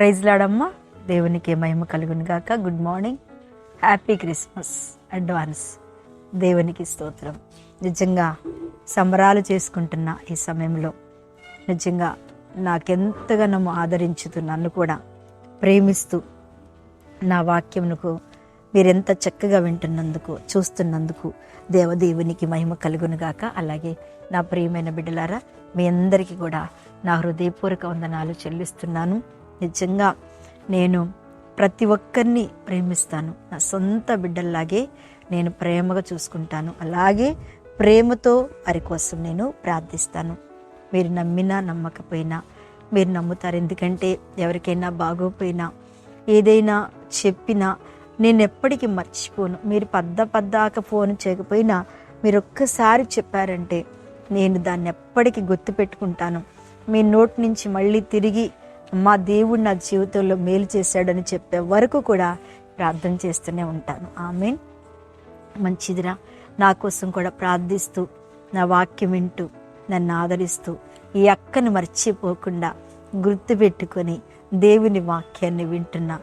Praise లాడమ్మా, దేవునికి మహిమ కలుగును గాక. Good morning, happy Christmas advance. దేవునికి స్తోత్రం. నిజంగా సంబరాలు చేసుకుంటున్న ఈ సమయంలో నిజంగా నాకెంతగానో ఆదరించుతూ నన్ను కూడా ప్రేమిస్తూ నా వాక్యమునకు మీరెంత చక్కగా వింటున్నందుకు, చూస్తున్నందుకు దేవునికి మహిమ కలుగును గాక. అలాగే నా ప్రియమైన బిడ్డలారా, మీ అందరికీ కూడా నా హృదయపూర్వక వందనాలు చెల్లిస్తున్నాను. నిజంగా నేను ప్రతి ఒక్కరిని ప్రేమిస్తాను. నా సొంత బిడ్డల్లాగే నేను ప్రేమగా చూసుకుంటాను. అలాగే ప్రేమతో వారి కోసం నేను ప్రార్థిస్తాను. మీరు నమ్మినా నమ్మకపోయినా మీరు నమ్ముతారు. ఎందుకంటే ఎవరికైనా బాగోపోయినా ఏదైనా చెప్పినా నేను ఎప్పటికీ మర్చిపోను. మీరు పద్దాక ఫోన్ చేయకపోయినా మీరు ఒక్కసారి చెప్పారంటే నేను దాన్ని ఎప్పటికీ గుర్తుపెట్టుకుంటాను. మీ నోటి నుంచి మళ్ళీ తిరిగి మా దేవుడు నా జీవితంలో మేలు చేశాడని చెప్పే వరకు కూడా ప్రార్థన చేస్తూనే ఉంటాను. ఆమేన్. మంచిదిరా. నా కోసం కూడా ప్రార్థిస్తూ, నా వాక్యం వింటూ, నన్ను ఆదరిస్తూ, ఈ అక్కను మర్చిపోకుండా గుర్తుపెట్టుకొని దేవుని వాక్యాన్ని వింటున్నా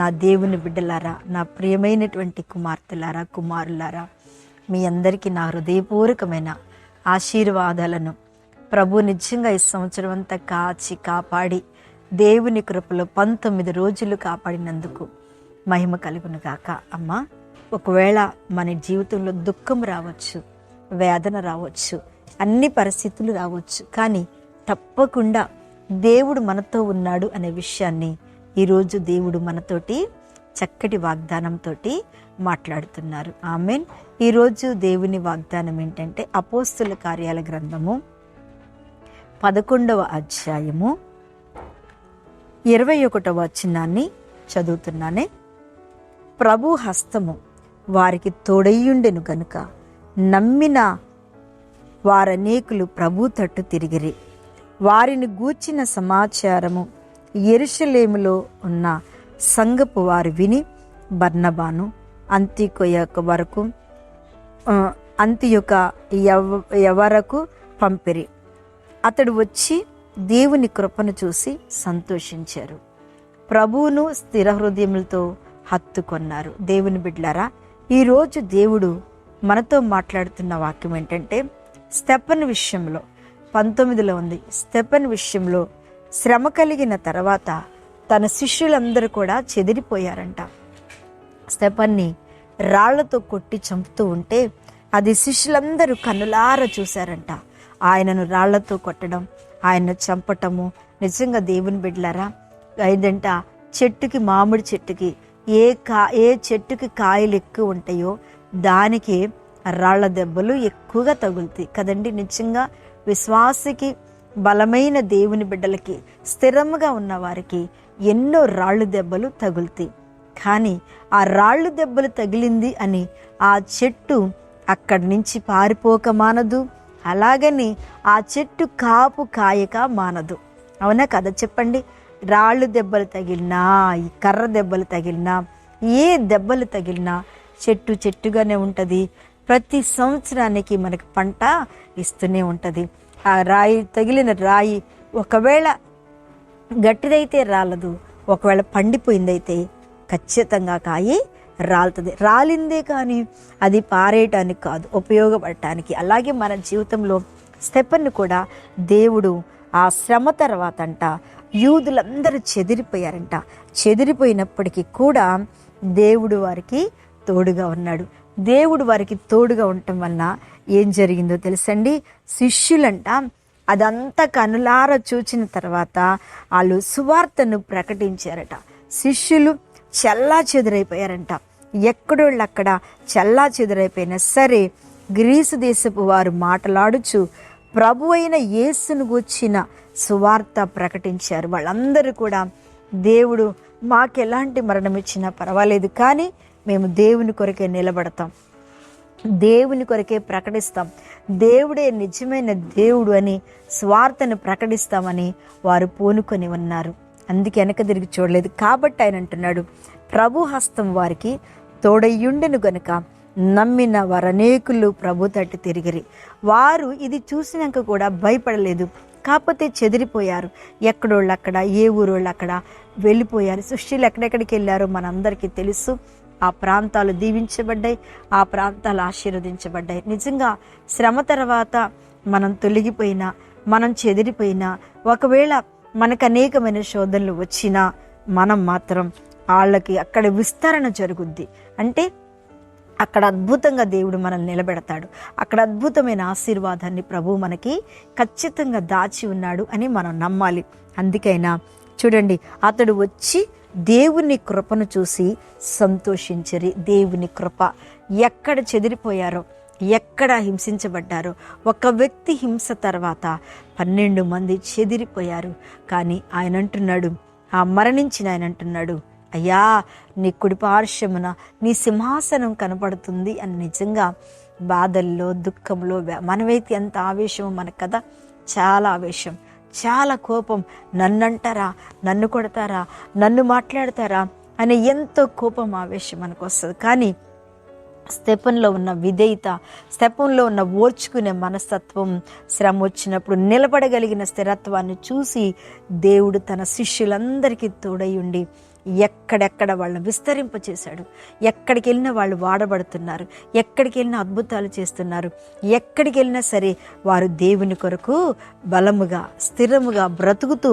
నా దేవుని బిడ్డలారా, నా ప్రియమైనటువంటి కుమార్తెలారా, కుమారులారా, మీ అందరికీ నా హృదయపూర్వకమైన ఆశీర్వాదాలను ప్రభు నిజంగా ఈ సంవత్సరం అంతా కాచి కాపాడి దేవుని కృపలో 19 రోజులు కాపాడినందుకు మహిమ కలుగును గాక. అమ్మా, ఒకవేళ మన జీవితంలో దుఃఖం రావచ్చు, వేదన రావచ్చు, అన్ని పరిస్థితులు రావచ్చు, కానీ తప్పకుండా దేవుడు మనతో ఉన్నాడు అనే విషయాన్ని ఈరోజు దేవుడు మనతోటి చక్కటి వాగ్దానంతో మాట్లాడుతున్నారు. ఆమేన్. ఈరోజు దేవుని వాగ్దానం ఏంటంటే అపోస్తుల కార్యాల గ్రంథము 11వ అధ్యాయము 21వ వచనాన్ని చదువుతున్నానే. ప్రభు హస్తము వారికి తోడయ్యుండెను గనుక నమ్మిన వారనేకులు ప్రభు తట్టు తిరిగిరి. వారిని గూర్చిన సమాచారము యెరూషలేములో ఉన్న సంఘపు వారు విని బర్నబాను అంతియొక ఎవరకు పంపిరి. అతడు వచ్చి దేవుని కృపను చూసి సంతోషించారు. ప్రభువును స్థిర హృదయములతో హత్తుకొన్నారు. దేవుని బిడ్డలారా, ఈరోజు దేవుడు మనతో మాట్లాడుతున్న వాక్యం ఏంటంటే స్తెఫను విషయంలో 19లో ఉంది. స్తెఫను విషయంలో శ్రమ కలిగిన తర్వాత తన శిష్యులందరూ కూడా చెదిరిపోయారంట. స్తెఫన్ని రాళ్లతో కొట్టి చంపుతూ ఉంటే అది శిష్యులందరూ కన్నులారా చూశారంట. ఆయనను రాళ్లతో కొట్టడం, ఆయన్ను చంపటము. నిజంగా దేవుని బిడ్డలారా, ఏంటంట, చెట్టుకి, మామిడి చెట్టుకి ఏ చెట్టుకి కాయలు ఎక్కువ ఉంటాయో దానికి రాళ్ల దెబ్బలు ఎక్కువగా తగులుతాయి కదండి. నిజంగా విశ్వాసికి, బలమైన దేవుని బిడ్డలకి, స్థిరంగా ఉన్న వారికి ఎన్నో రాళ్ళు దెబ్బలు తగులుతాయి. కానీ ఆ రాళ్ళు దెబ్బలు తగిలింది అని ఆ చెట్టు అక్కడి నుంచి పారిపోక మానదు. అలాగని ఆ చెట్టు కాపు కాయక మానదు. అవునా కదా చెప్పండి? రాళ్ళు దెబ్బలు తగిలినా, ఈ కర్ర దెబ్బలు తగిలినా, ఏ దెబ్బలు తగిలినా చెట్టు చెట్టుగానే ఉంటుంది. ప్రతి సంవత్సరానికి మనకి పంట ఇస్తూనే ఉంటుంది. ఆ రాయి, తగిలిన రాయి ఒకవేళ గట్టిదైతే రాలదు, ఒకవేళ పండిపోయిందైతే ఖచ్చితంగా కాయి రాలుతుంది. రాలిందే కానీ అది పారేయటానికి కాదు, ఉపయోగపడటానికి. అలాగే మన జీవితంలో స్తెఫను కూడా దేవుడు ఆ శ్రమ తర్వాత అంట యూదులందరూ చెదిరిపోయారంట. చెదిరిపోయినప్పటికీ కూడా దేవుడు వారికి తోడుగా ఉన్నాడు. దేవుడు వారికి తోడుగా ఉండటం వలన ఏం జరిగిందో తెలుసండి? శిష్యులంట అదంతా కనులారా చూచిన తర్వాత వాళ్ళు సువార్తను ప్రకటించారట. శిష్యులు చల్లా చెదురైపోయారంట. ఎక్కడోళ్ళు అక్కడ చల్లా చెదురైపోయినా సరే గ్రీసు దేశపు వారు మాటలాడుచు ప్రభు అయిన యేసును గూర్చిన సువార్త ప్రకటించారు. వాళ్ళందరూ కూడా దేవుడు మాకెలాంటి మరణం ఇచ్చినా పర్వాలేదు, కానీ మేము దేవుని కొరకే నిలబడతాం, దేవుని కొరకే ప్రకటిస్తాం, దేవుడే నిజమైన దేవుడు అని స్వార్థను ప్రకటిస్తామని వారు పూనుకొని ఉన్నారు. అందుకే వెనక తిరిగి చూడలేదు. కాబట్టి ఆయన అంటున్నాడు, ప్రభు హస్తం వారికి తోడయ్యుండెను గనుక నమ్మిన వారనేకులు ప్రభు తట్టు తిరిగిరి. వారు ఇది చూసినాక కూడా భయపడలేదు, కాకపోతే చెదిరిపోయారు. ఎక్కడోళ్ళు అక్కడ, ఏ ఊరోళ్ళు అక్కడ వెళ్ళిపోయారు. సృష్టిలో ఎక్కడెక్కడికి వెళ్ళారో మనందరికీ తెలుసు. ఆ ప్రాంతాలు దీవించబడ్డాయి, ఆ ప్రాంతాలు ఆశీర్వదించబడ్డాయి. నిజంగా శ్రమ తర్వాత మనం తొలగిపోయినా, మనం చెదిరిపోయినా, ఒకవేళ మనకు అనేకమైన శోధనలు వచ్చినా మనం మాత్రం వాళ్ళకి అక్కడ విస్తరణ జరుగుద్ది. అంటే అక్కడ అద్భుతంగా దేవుడు మనల్ని నిలబెడతాడు. అక్కడ అద్భుతమైన ఆశీర్వాదాన్ని ప్రభువు మనకి ఖచ్చితంగా దాచి ఉన్నాడు అని మనం నమ్మాలి. అందుకైనా చూడండి, అతడు వచ్చి దేవుని కృపను చూసి సంతోషించరి. దేవుని కృప, ఎక్కడ చెదిరిపోయారో, ఎక్కడ హింసించబడ్డారో, ఒక వ్యక్తి హింస తర్వాత 12 మంది చెదిరిపోయారు. కానీ ఆయన అంటున్నాడు, ఆ మరణించిన ఆయన అంటున్నాడు, అయ్యా నీ కుడి పార్శ్వమున నీ సింహాసనం కనపడుతుంది అని. నిజంగా బాధల్లో, దుఃఖంలో మనమైతే ఎంత ఆవేశమో మనకు కదా, చాలా ఆవేశం, చాలా కోపం. నన్ను అంటారా, నన్ను కొడతారా, నన్ను మాట్లాడతారా అనే ఎంతో కోపం, ఆవేశం మనకు వస్తుంది. కానీ స్తెఫనులో ఉన్న విధేయత, స్తెఫనులో ఉన్న ఓర్చుకునే మనస్తత్వం, శ్రమ వచ్చినప్పుడు నిలబడగలిగిన స్థిరత్వాన్ని చూసి దేవుడు తన శిష్యులందరికీ తోడై ఉండి ఎక్కడెక్కడ వాళ్ళని విస్తరింపచేశాడు. ఎక్కడికి వెళ్ళినా వాళ్ళు వాడబడుతున్నారు, ఎక్కడికి వెళ్ళినా అద్భుతాలు చేస్తున్నారు. ఎక్కడికి వెళ్ళినా సరే వారు దేవుని కొరకు బలముగా, స్థిరముగా బ్రతుకుతూ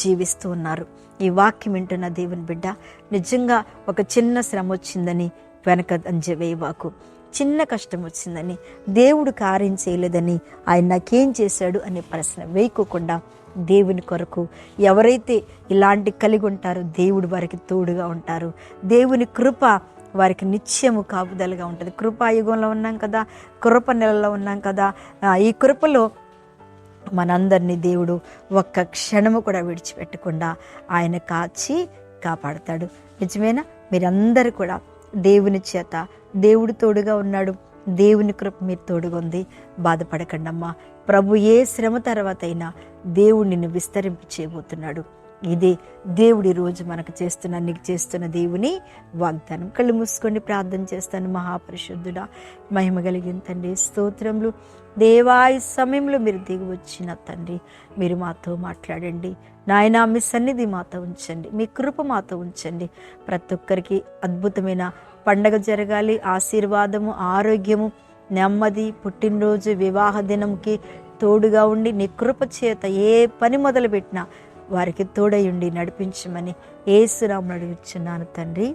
జీవిస్తూ ఉన్నారు. ఈ వాక్యం వింటున్న దేవుని బిడ్డ, నిజంగా ఒక చిన్న శ్రమ వచ్చిందని వెనక అంజవేయవాకు, చిన్న కష్టం వచ్చిందని, దేవుడు కార్యం చేయలేదని, ఆయన నాకేం చేశాడు అనే ప్రశ్న వేయకోకుండా దేవుని కొరకు ఎవరైతే ఇలాంటి కలిగి ఉంటారో దేవుడు వారికి తోడుగా ఉంటారు. దేవుని కృప వారికి నిత్యము కాపుదలుగా ఉంటుంది. కృపాయుగంలో ఉన్నాం కదా, కృప నెలలో ఉన్నాం కదా. ఈ కృపలో మనందరినీ దేవుడు ఒక్క క్షణము కూడా విడిచిపెట్టకుండా ఆయన కాచి కాపాడతాడు. నిజమేనా? మీరందరూ కూడా దేవుని చేత, దేవుడు తోడుగా ఉన్నాడు, దేవుని కృప మీరు తోడుగా ఉంది. బాధపడకండి అమ్మా. ప్రభు ఏ శ్రమ తర్వాత అయినా దేవుడు నిన్ను విస్తరింప చేయబోతున్నాడు. ఇదే దేవుడి రోజు మనకు నీకు చేస్తున్న దేవుని వాగ్దానం. కళ్ళు మూసుకొని ప్రార్థన చేస్తాను. మహాపరిశుద్ధుడా, మహిమ కలిగిన తండ్రి, స్తోత్రములు దేవా. ఈ సమయంలో మీరు దిగి వచ్చిన తండ్రి, మీరు మాతో మాట్లాడండి నాయనా. మీ సన్నిధి మాతో ఉంచండి, మీ కృప మాతో ఉంచండి. ప్రతి ఒక్కరికి అద్భుతమైన పండగ జరగాలి. ఆశీర్వాదము, ఆరోగ్యము, నెమ్మది, పుట్టినరోజు, వివాహ దినంకి తోడుగా ఉండి నీ కృప చేత ఏ పని మొదలుపెట్టినా వారికి తోడై ఉండి నడిపించమని యేసు నామమున అడుగుచున్నాను తండ్రి.